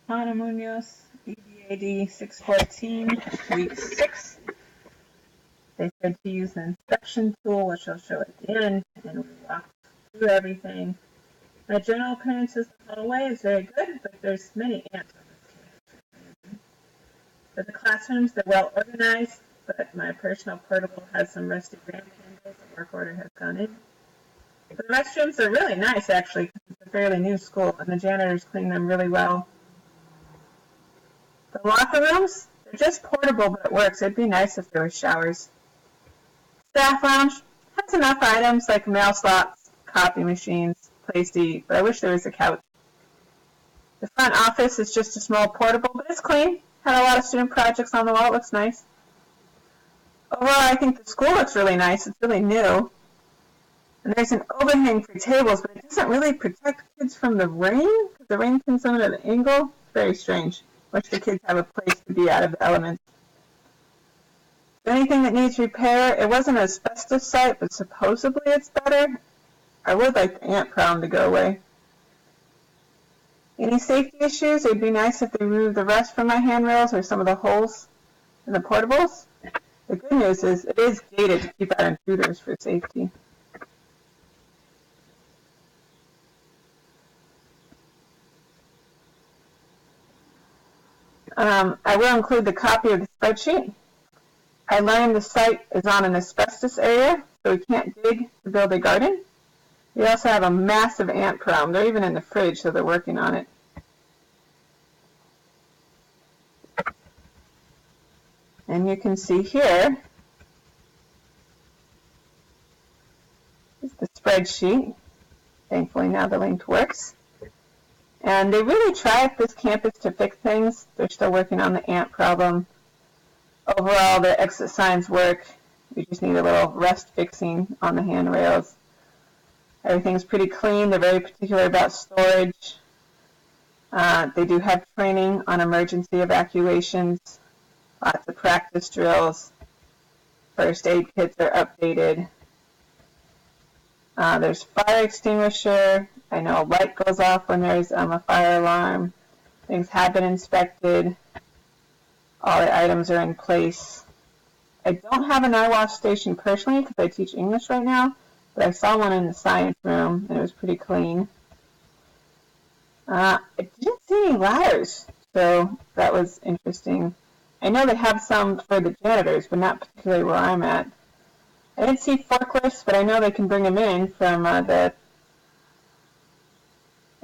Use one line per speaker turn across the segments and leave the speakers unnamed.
Hannah Munoz, EDAD 614, week 6. They said to use an inspection tool, which I'll show at the end, and we walked through everything. My general appearance in the hallway is very good, but there's many ants on this campus. For the classrooms, they're well organized, but my personal portable has some rusty gram candles. The work order has gone in. For the restrooms, they're really nice, actually, because it's a fairly new school, and the janitors clean them really well. The locker rooms, they're just portable, but it works. It'd be nice if there were showers. Staff lounge has enough items like mail slots, copy machines, place to eat, but I wish there was a couch. The front office is just a small portable, but it's clean. Had a lot of student projects on the wall. It looks nice. Overall, I think the school looks really nice. It's really new. And there's an overhang for tables, but it doesn't really protect kids from the rain, because the rain comes in at an angle. Very strange. Wish the kids have a place to be out of the elements. Anything that needs repair, it wasn't an asbestos site, but supposedly it's better. I would like the ant problem to go away. Any safety issues? It'd be nice if they removed the rust from my handrails or some of the holes in the portables. The good news is it is gated to keep out intruders for safety. I will include the copy of the spreadsheet. I learned the site is on an asbestos area, so we can't dig to build a garden. We also have a massive ant problem. They're even in the fridge, so they're working on it. And you can see here is the spreadsheet. Thankfully now the link works. And they really try at this campus to fix things. They're still working on the ant problem. Overall, the exit signs work. We just need a little rust fixing on the handrails. Everything's pretty clean. They're very particular about storage. They do have training on emergency evacuations. Lots of practice drills. First aid kits are updated. There's fire extinguisher. I know a light goes off when there's a fire alarm. Things have been inspected. All the items are in place. I don't have an eye wash station personally because I teach English right now, but I saw one in the science room and it was pretty clean. I didn't see any ladders, so that was interesting. I know they have some for the janitors, but not particularly where I'm at. I didn't see forklifts, but I know they can bring them in from the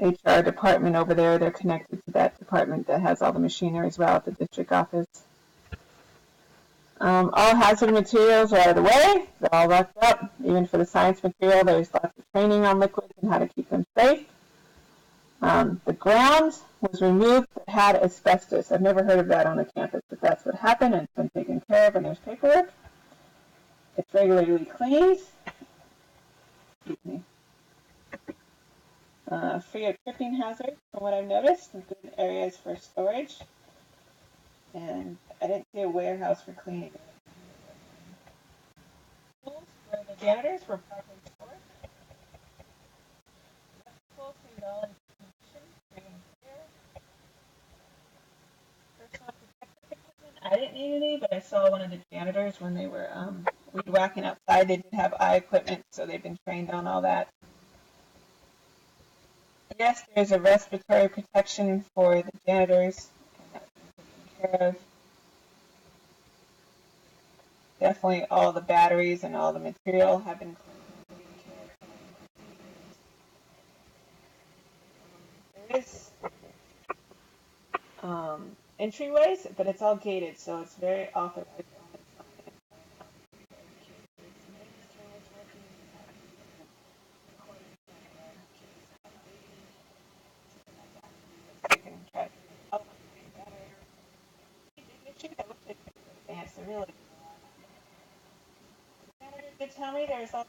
HR department over there. They're connected to that department that has all the machinery as well at the district office. All hazard materials are out of the way. They're all locked up. Even for the science material, there's lots of training on liquids and how to keep them safe. The ground was removed that had asbestos. I've never heard of that on a campus, but that's what happened, and it's been taken care of, and there's paperwork. It's regularly cleaned. Excuse me. Free of tripping hazards, from what I've noticed, and good areas for storage. And I didn't see a warehouse for cleaning. Tools for the janitors were properly stored. Electrical seemed all in condition, free and clear. Personal protective equipment, I didn't need any, but I saw one of the janitors when they were weed whacking outside. They did have eye equipment, so they've been trained on all that. Yes, there's a respiratory protection for the janitors, and that's been taken care of. Definitely all the batteries and all the material have been cleaned. There is entryways, but it's all gated, so it's very authorized. Really. Did tell me there's all